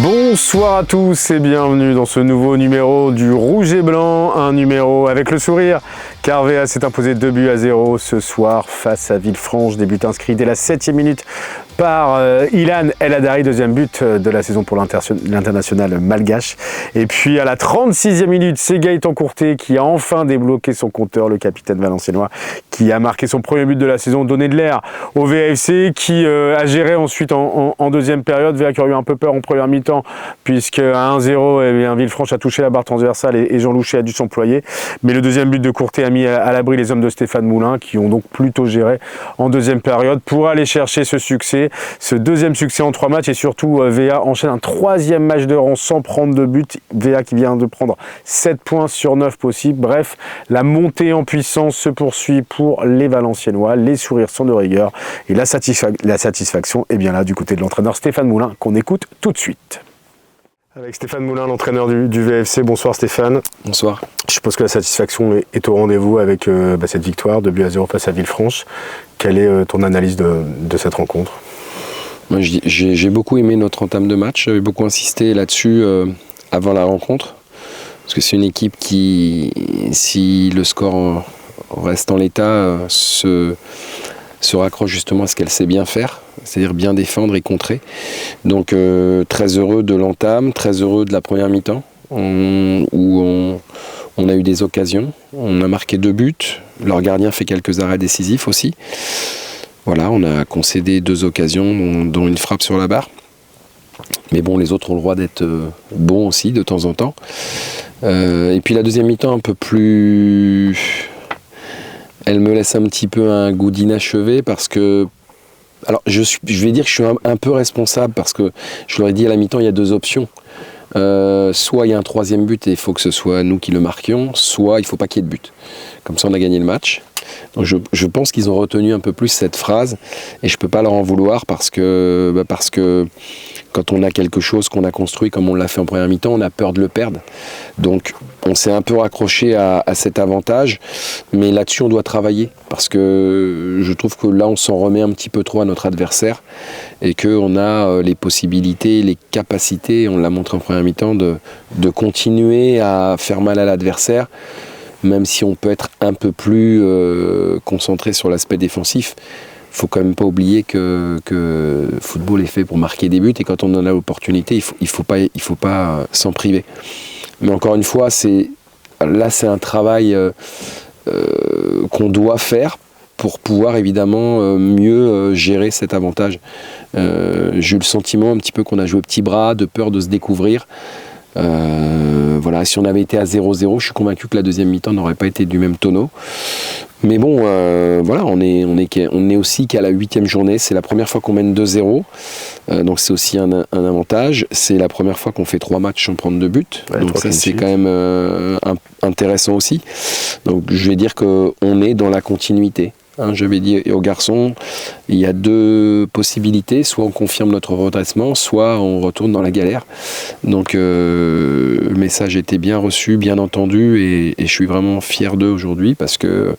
Bonsoir à tous et bienvenue dans ce nouveau numéro du Rouge et Blanc, un numéro avec le sourire car VA s'est imposé 2-0 ce soir face à Villefranche, des buts inscrits dès la 7e minute par Ilan El Hadari, deuxième but de la saison pour l'international malgache. Et puis à la 36e minute, c'est Gaëtan Courtet qui a enfin débloqué son compteur, le capitaine valenciennois, qui a marqué son premier but de la saison, donné de l'air au VAFC, qui a géré ensuite en deuxième période. VA qui a eu un peu peur en première mi-temps, puisque à 1-0, eh bien, Villefranche a touché la barre transversale et Jean Louchet a dû s'employer. Mais le deuxième but de Courtet a mis à l'abri les hommes de Stéphane Moulin, qui ont donc plutôt géré en deuxième période pour aller chercher ce succès. Ce deuxième succès en 3 matchs et surtout VA enchaîne un 3e match de rang sans prendre de but. VA qui vient de prendre 7 points sur 9 possibles. Bref, la montée en puissance se poursuit pour les Valenciennois. Les sourires sont de rigueur et la satisfaction est bien là du côté de l'entraîneur Stéphane Moulin qu'on écoute tout de suite. Avec Stéphane Moulin, l'entraîneur du VFC. Bonsoir Stéphane. Bonsoir. Je suppose que la satisfaction est au rendez-vous avec cette victoire de 2-0 face à Villefranche. Quelle est ton analyse de cette rencontre ? Moi, j'ai beaucoup aimé notre entame de match. J'avais beaucoup insisté là-dessus avant la rencontre. Parce que c'est une équipe qui, si le score reste en l'état, se raccroche justement à ce qu'elle sait bien faire, c'est-à-dire bien défendre et contrer. Donc très heureux de l'entame, très heureux de la première mi-temps, où on a eu des occasions, on a marqué 2 buts, leur gardien fait quelques arrêts décisifs aussi. Voilà, on a concédé 2 occasions, dont une frappe sur la barre. Mais bon, les autres ont le droit d'être bons aussi, de temps en temps. Et puis la deuxième mi-temps, un peu plus... Elle me laisse un petit peu un goût d'inachevé parce que... Alors, je vais dire que je suis un peu responsable parce que je leur ai dit à la mi-temps, il y a 2 options. Soit il y a un 3e but et il faut que ce soit nous qui le marquions, soit il ne faut pas qu'il y ait de but. Comme ça, on a gagné le match. Donc je pense qu'ils ont retenu un peu plus cette phrase et je ne peux pas leur en vouloir parce que quand on a quelque chose qu'on a construit comme on l'a fait en première mi-temps, on a peur de le perdre. Donc on s'est un peu raccroché à cet avantage, mais là-dessus on doit travailler parce que je trouve que là on s'en remet un petit peu trop à notre adversaire et qu'on a les possibilités, les capacités, on l'a montré en première mi-temps, de continuer à faire mal à l'adversaire. Même si on peut être un peu plus concentré sur l'aspect défensif, il ne faut quand même pas oublier que le football est fait pour marquer des buts et quand on en a l'opportunité, il faut pas s'en priver. Mais encore une fois, c'est un travail qu'on doit faire pour pouvoir évidemment mieux gérer cet avantage. J'ai eu le sentiment un petit peu qu'on a joué petit bras, de peur de se découvrir. Voilà, si on avait été à 0-0, je suis convaincu que la deuxième mi-temps n'aurait pas été du même tonneau. Mais bon, voilà, on est aussi qu'à la 8e journée. C'est la première fois qu'on mène 2-0. Donc c'est aussi un avantage. C'est la première fois qu'on fait 3 matchs sans prendre de but. Ouais, donc ça, c'est quand même intéressant aussi. Donc je vais dire qu'on est dans la continuité. J'avais dit aux garçons, il y a 2 possibilités, soit on confirme notre redressement, soit on retourne dans la galère. Donc le message était bien reçu, bien entendu, et je suis vraiment fier d'eux aujourd'hui parce que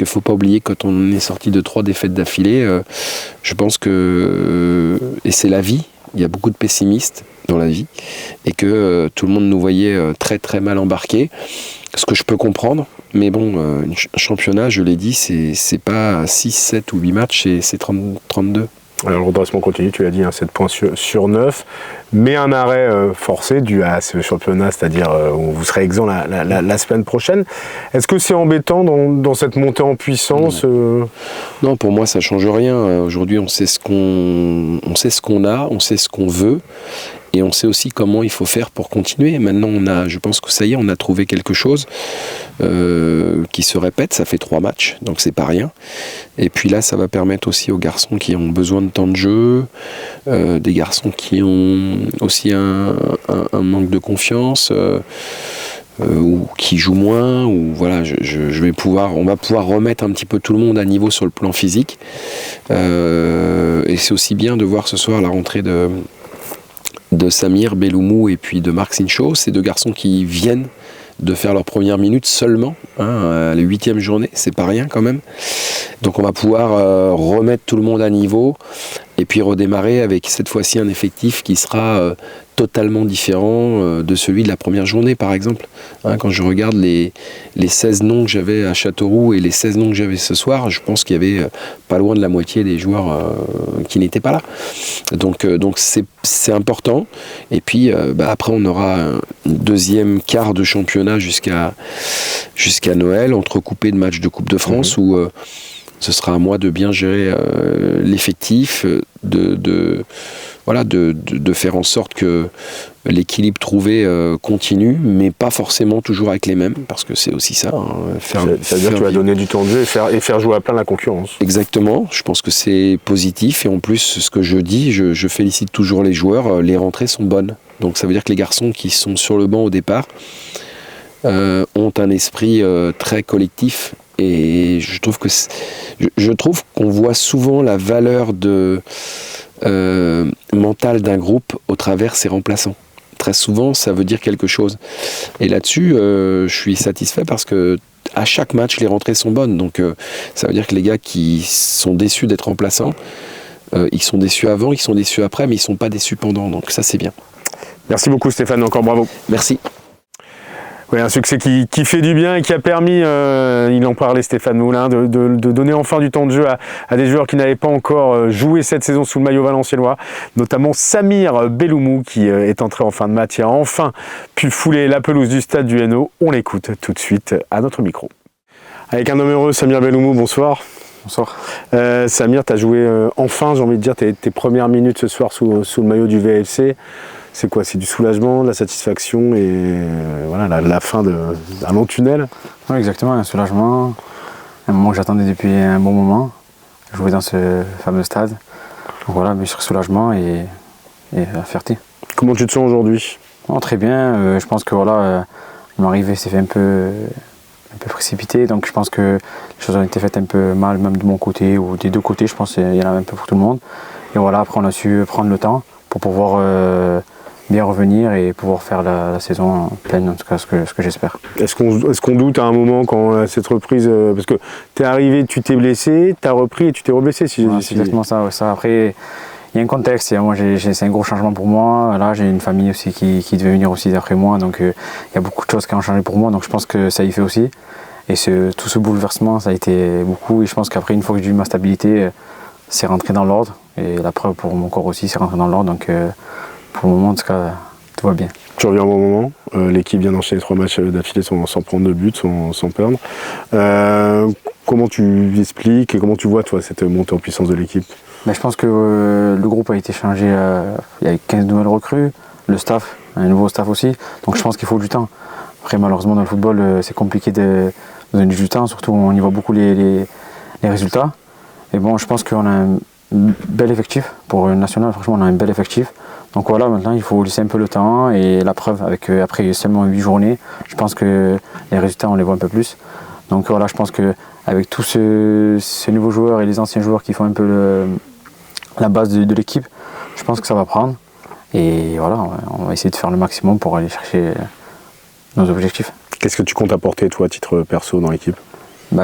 faut pas oublier que quand on est sorti de 3 défaites d'affilée, je pense que, et c'est la vie, il y a beaucoup de pessimistes dans la vie, et que tout le monde nous voyait très très mal embarqués, ce que je peux comprendre. Mais bon, un championnat, je l'ai dit, c'est pas 6, 7 ou 8 matchs, c'est 32. Alors le redressement continue, tu l'as dit, 7 points sur 9, mais un arrêt forcé dû à ce championnat, c'est-à-dire où vous serez exempt la semaine prochaine. Est-ce que c'est embêtant dans cette montée en puissance Non, pour moi ça ne change rien. Aujourd'hui on sait ce qu'on a, on sait ce qu'on veut. Et on sait aussi comment il faut faire pour continuer. Maintenant, je pense que ça y est, on a trouvé quelque chose qui se répète. Ça fait 3 matchs, donc c'est pas rien. Et puis là, ça va permettre aussi aux garçons qui ont besoin de temps de jeu, des garçons qui ont aussi un manque de confiance, ou qui jouent moins, ou voilà, on va pouvoir remettre un petit peu tout le monde à niveau sur le plan physique. Et c'est aussi bien de voir ce soir la rentrée de Samir Belloumou et puis de Marc Sincho, ces 2 garçons qui viennent de faire leurs premières minutes seulement, la 8e journée, c'est pas rien quand même. Donc on va pouvoir remettre tout le monde à niveau et puis redémarrer avec cette fois-ci un effectif qui sera totalement différent de celui de la première journée, par exemple. Hein, quand je regarde les 16 noms que j'avais à Châteauroux et les 16 noms que j'avais ce soir, je pense qu'il y avait pas loin de la moitié des joueurs qui n'étaient pas là. Donc c'est important. Et puis après, on aura un deuxième quart de championnat jusqu'à Noël, entrecoupé de matchs de Coupe de France, où ce sera à moi de bien gérer l'effectif, de faire en sorte que l'équilibre trouvé continue, mais pas forcément toujours avec les mêmes, parce que c'est aussi ça. Hein, c'est-à-dire que tu vas donner du temps de jeu et faire jouer à plein la concurrence. Exactement, je pense que c'est positif, et en plus, ce que je dis, je félicite toujours les joueurs, les rentrées sont bonnes. Donc ça veut dire que les garçons qui sont sur le banc au départ ont un esprit très collectif. Et je trouve qu'on voit souvent la valeur mentale d'un groupe au travers ses remplaçants. Très souvent, ça veut dire quelque chose. Et là-dessus, je suis satisfait parce que à chaque match, les rentrées sont bonnes. Donc, ça veut dire que les gars qui sont déçus d'être remplaçants, ils sont déçus avant, ils sont déçus après, mais ils ne sont pas déçus pendant. Donc ça, c'est bien. Merci beaucoup Stéphane, encore bravo. Merci. Oui, un succès qui fait du bien et qui a permis, il en parlait Stéphane Moulin, de donner enfin du temps de jeu à des joueurs qui n'avaient pas encore joué cette saison sous le maillot valenciennois, notamment Samir Belloumou qui est entré en fin de match et a enfin pu fouler la pelouse du stade du Hainaut. On l'écoute tout de suite à notre micro. Avec un homme heureux, Samir Belloumou, bonsoir. Bonsoir. Samir, tu as joué enfin, j'ai envie de dire, tes premières minutes ce soir sous le maillot du VFC. C'est quoi? C'est du soulagement, de la satisfaction et voilà, la fin d'un long tunnel? Oui, exactement, un soulagement. Un moment que j'attendais depuis un bon moment. Jouer dans ce fameux stade. Donc voilà, bien sûr, soulagement et la fierté. Comment tu te sens aujourd'hui? Très bien. Je pense que voilà, mon arrivée s'est fait un peu précipitée. Donc je pense que les choses ont été faites un peu mal, même de mon côté ou des deux côtés. Je pense qu'il y en a un peu pour tout le monde. Et voilà, après on a su prendre le temps pour pouvoir bien revenir et pouvoir faire la saison pleine, en tout cas ce que j'espère. Est-ce qu'on doute à un moment quand cette reprise, parce que tu es arrivé, tu t'es blessé, tu as repris et tu t'es reblessé si c'est exactement ça, ouais, ça. Après, il y a un contexte, moi c'est un gros changement pour moi. Là j'ai une famille aussi qui devait venir aussi d'après moi, donc il y a beaucoup de choses qui ont changé pour moi, donc je pense que ça y fait aussi. Et tout ce bouleversement, ça a été beaucoup, et je pense qu'après, une fois que j'ai eu ma stabilité, c'est rentré dans l'ordre, et la preuve pour mon corps aussi, c'est rentré dans l'ordre, donc pour le moment, en tout cas, tout va bien. Tu reviens au bon moment, l'équipe vient d'enchaîner 3 matchs d'affilée sans prendre de but, sans perdre. Comment tu expliques et comment tu vois toi cette montée en puissance de l'équipe? Je pense que le groupe a été changé, il y a 15 nouvelles recrues, le staff, un nouveau staff aussi, donc je pense qu'il faut du temps. Après malheureusement dans le football c'est compliqué de donner du temps, surtout on y voit beaucoup les résultats. Et bon, je pense qu'on a un bel effectif pour une nationale, franchement on a un bel effectif. Donc voilà, maintenant il faut laisser un peu le temps et la preuve, après seulement 8 journées, je pense que les résultats on les voit un peu plus. Donc voilà, je pense qu'avec tous ces nouveaux joueurs et les anciens joueurs qui font un peu la base de l'équipe, je pense que ça va prendre. Et voilà, on va essayer de faire le maximum pour aller chercher nos objectifs. Qu'est-ce que tu comptes apporter toi à titre perso dans l'équipe?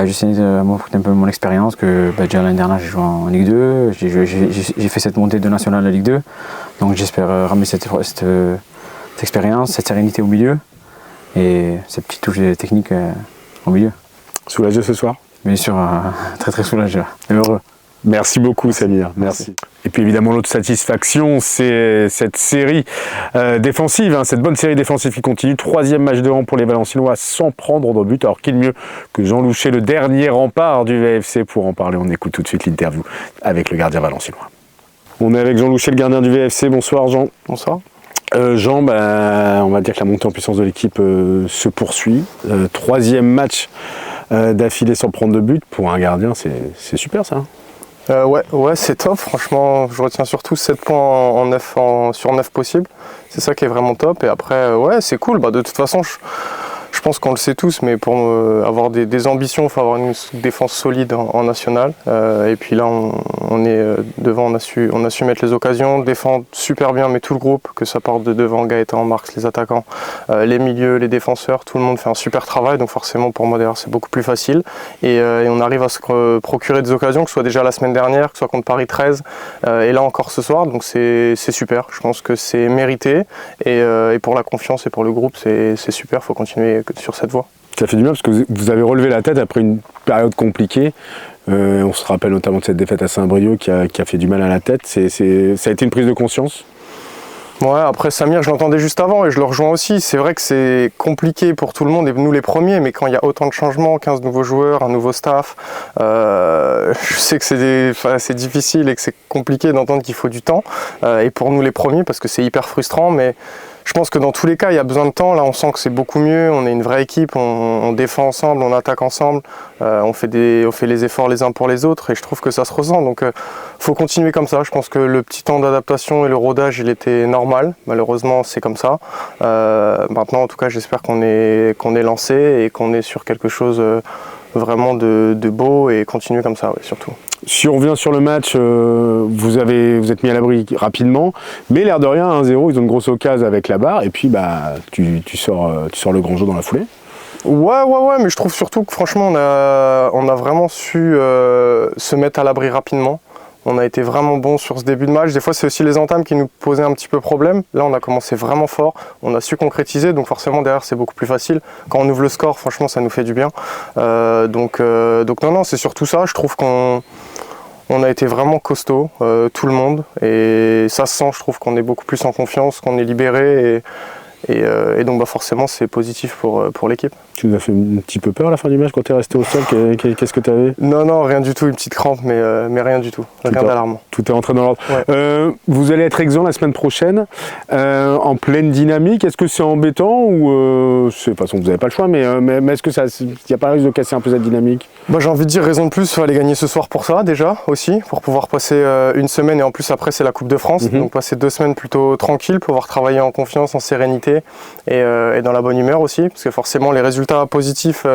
J'essaie de m'apporter un peu mon expérience, que déjà l'année dernière j'ai joué en Ligue 2, j'ai fait cette montée de nationale à Ligue 2, donc j'espère ramener cette expérience, cette sérénité au milieu et cette petite touche technique au milieu. Soulagé ce soir? Bien sûr, très très soulagé et heureux. Merci beaucoup Samir, merci. Et puis évidemment l'autre satisfaction, c'est cette série défensive, cette bonne série défensive qui continue. 3e match de rang pour les Valenciennois sans prendre de but. Alors qui de mieux que Jean Louchet, le dernier rempart du VFC, pour en parler. On écoute tout de suite l'interview avec le gardien valenciennois. On est avec Jean Louchet, le gardien du VFC. Bonsoir Jean. Bonsoir. Jean, on va dire que la montée en puissance de l'équipe se poursuit. 3e match d'affilée sans prendre de but. Pour un gardien, c'est super ça. Ouais, c'est top. Franchement, je retiens surtout 7 points sur 9 possibles. C'est ça qui est vraiment top. Et après, ouais, c'est cool. De toute façon, Je pense qu'on le sait tous, mais pour avoir des ambitions, il faut avoir une défense solide en national. Et puis là, on est devant, on a su mettre les occasions, défendre super bien, mais tout le groupe, que ça parte de devant, Gaëtan, Marx, les attaquants, les milieux, les défenseurs, tout le monde fait un super travail. Donc forcément, pour moi, derrière, c'est beaucoup plus facile. Et on arrive à se procurer des occasions, que ce soit déjà la semaine dernière, que ce soit contre Paris 13, et là encore ce soir. Donc c'est super. Je pense que c'est mérité. Et pour la confiance et pour le groupe, c'est super. Il faut continuer sur cette voie. Ça fait du bien parce que vous avez relevé la tête après une période compliquée. On se rappelle notamment de cette défaite à Saint-Brieuc qui a fait du mal à la tête. Ça a été une prise de conscience? Ouais, après Samir, je l'entendais juste avant et je le rejoins aussi. C'est vrai que c'est compliqué pour tout le monde et nous les premiers, mais quand il y a autant de changements, 15 nouveaux joueurs, un nouveau staff, je sais que c'est difficile et que c'est compliqué d'entendre qu'il faut du temps. Et pour nous les premiers, parce que c'est hyper frustrant, mais je pense que dans tous les cas, il y a besoin de temps. Là, on sent que c'est beaucoup mieux. On est une vraie équipe. On défend ensemble, on attaque ensemble. On fait les efforts les uns pour les autres. Et je trouve que ça se ressent. Donc, faut continuer comme ça. Je pense que le petit temps d'adaptation et le rodage, il était normal. Malheureusement, c'est comme ça. Maintenant, en tout cas, j'espère qu'on est lancé et qu'on est sur quelque chose vraiment de beau et continuer comme ça, ouais, surtout. Si on revient sur le match, vous êtes mis à l'abri rapidement, mais l'air de rien, 1-0, ils ont une grosse occasion avec la barre, et puis bah, tu sors le grand jeu dans la foulée. Ouais, mais je trouve surtout que franchement, on a vraiment su se mettre à l'abri rapidement. On a été vraiment bon sur ce début de match. Des fois, c'est aussi les entames qui nous posaient un petit peu problème. Là, on a commencé vraiment fort. On a su concrétiser, donc forcément, derrière, c'est beaucoup plus facile. Quand on ouvre le score, franchement, ça nous fait du bien. Donc non, c'est surtout ça. Je trouve qu'on a été vraiment costaud, tout le monde. Et ça se sent, je trouve qu'on est beaucoup plus en confiance, qu'on est libéré. Et donc forcément, c'est positif pour l'équipe. Tu nous as fait un petit peu peur à la fin du match quand tu es resté au sol. Qu'est-ce que tu avais? Non, rien du tout, une petite crampe, mais rien du tout, rien d'alarmant. Tout est rentré dans l'ordre. Ouais. Vous allez être exempt la semaine prochaine, en pleine dynamique. Est-ce que c'est embêtant ou de toute façon vous n'avez pas le choix, mais est-ce que il n'y a pas risque de casser un peu cette dynamique? J'ai envie de dire raison de plus, il fallait gagner ce soir pour ça déjà aussi, pour pouvoir passer une semaine et en plus après c'est la Coupe de France, donc passer 2 semaines plutôt tranquilles, pouvoir travailler en confiance, en sérénité et dans la bonne humeur aussi, parce que forcément les résultats positifs,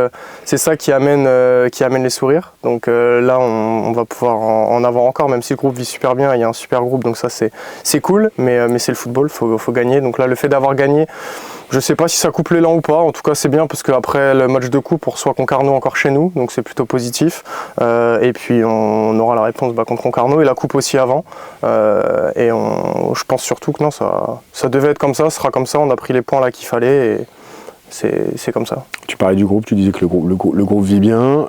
c'est ça qui amène les sourires. Donc là on va pouvoir en avoir encore, même si le groupe vit super bien, il y a un super groupe, donc ça c'est cool, mais c'est le football, faut gagner. Donc là le fait d'avoir gagné, je ne sais pas si ça coupe l'élan ou pas, en tout cas c'est bien parce qu'après le match de coupe on reçoit Concarneau encore chez nous, donc c'est plutôt positif. Et puis on aura la réponse contre Concarneau et la coupe aussi avant. Je pense surtout que non, ça devait être comme ça, ce sera comme ça, on a pris les points là qu'il fallait et c'est comme ça. Tu parlais du groupe, tu disais que le groupe vit bien.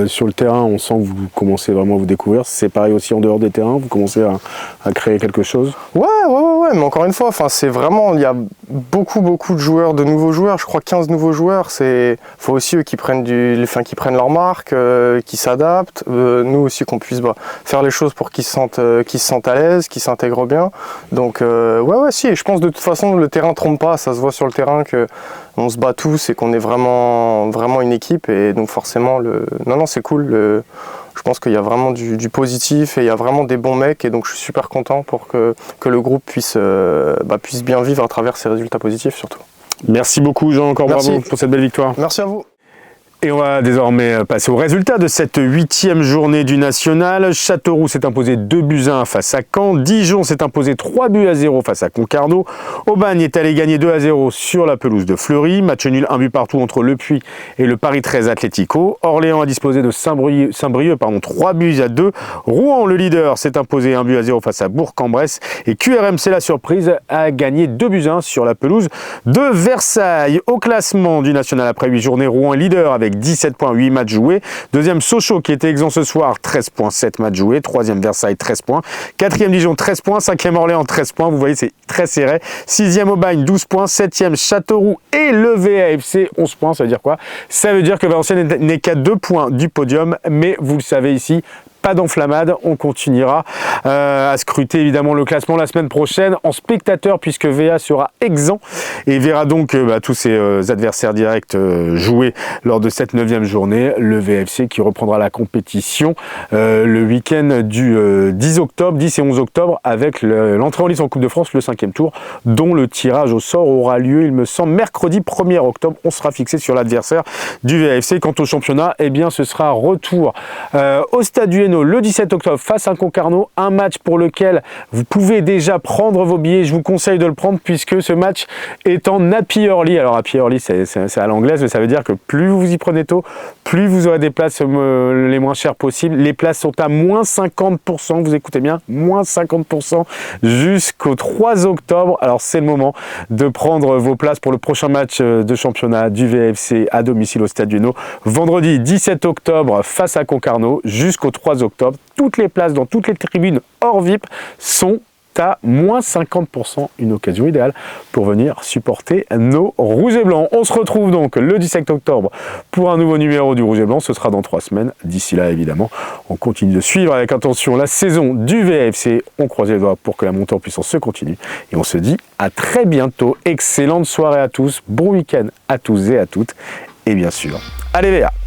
Sur le terrain, on sent que vous commencez vraiment à vous découvrir. C'est pareil aussi en dehors des terrains, vous commencez à créer quelque chose? Ouais, mais encore une fois, c'est vraiment, il y a beaucoup de joueurs, de nouveaux joueurs, je crois 15 nouveaux joueurs. Faut aussi eux qui prennent leur marque, qui s'adaptent. Nous aussi qu'on puisse faire les choses pour qu'ils se sentent à l'aise, qu'ils s'intègrent bien. Donc si, et je pense de toute façon le terrain trompe pas, ça se voit sur le terrain que on se bat tous et qu'on est vraiment une équipe, et donc forcément non c'est cool. Je pense qu'il y a vraiment du positif et il y a vraiment des bons mecs, et donc je suis super content pour que le groupe puisse bien vivre à travers ces résultats positifs surtout. Merci beaucoup Jean, encore Merci. bravo pour cette belle victoire. Merci à vous. Et on va désormais passer au résultat de cette 8e journée du National. Châteauroux s'est imposé 2-1 face à Caen. Dijon s'est imposé 3-0 face à Concarneau. Aubagne est allé gagner 2-0 sur la pelouse de Fleury. Match nul 1 but partout entre Le Puy et le Paris 13 Atlético. Orléans a disposé de Saint-Brieuc 3-2. Rouen, le leader, s'est imposé 1-0 face à Bourg-en-Bresse. Et QRM, c'est la surprise, a gagné 2-1 sur la pelouse de Versailles. Au classement du National après 8 journées, Rouen est leader avec 17 points, 8 matchs joués. Deuxième, Sochaux qui était exempt ce soir, 13 points, 7 matchs joués. Troisième, Versailles, 13 points. Quatrième, Dijon, 13 points. Cinquième, Orléans, 13 points. Vous voyez, c'est très serré. Sixième, Aubagne, 12 points. Septième, Châteauroux et le VAFC, 11 points. Ça veut dire quoi? Ça veut dire que Valenciennes n'est qu'à 2 points du podium. Mais vous le savez ici, pas d'enflammade. On continuera à scruter évidemment le classement la semaine prochaine en spectateur puisque VA sera exempt et verra donc tous ses adversaires directs jouer lors de cette 9e journée. Le VFC qui reprendra la compétition le week-end du 10 et 11 octobre avec l'entrée en lice en Coupe de France, le 5e tour, dont le tirage au sort aura lieu, il me semble, mercredi 1er octobre. On sera fixé sur l'adversaire du VFC. Quant au championnat, eh bien, ce sera retour au Stade du Hainaut le 17 octobre face à Concarneau. Un match pour lequel vous pouvez déjà prendre vos billets. Je vous conseille de le prendre puisque ce match est en happy early. Alors happy early, c'est à l'anglaise, mais ça veut dire que plus vous y prenez tôt, plus vous aurez des places les moins chères possibles. Les places sont à moins 50%. Vous écoutez bien, moins 50% jusqu'au 3 octobre. Alors c'est le moment de prendre vos places pour le prochain match de championnat du VFC à domicile au Stade du Hainaut. Vendredi 17 octobre face à Concarneau jusqu'au 3 octobre. Toutes les places dans toutes les tribunes hors VIP sont à moins 50%, une occasion idéale pour venir supporter nos Rouges et Blancs. On se retrouve donc le 17 octobre pour un nouveau numéro du Rouge et Blanc. Ce sera dans 3 semaines. D'ici là, évidemment, on continue de suivre avec attention la saison du VFC. On croise les doigts pour que la montée en puissance se continue. Et on se dit à très bientôt. Excellente soirée à tous. Bon week-end à tous et à toutes. Et bien sûr, allez VA!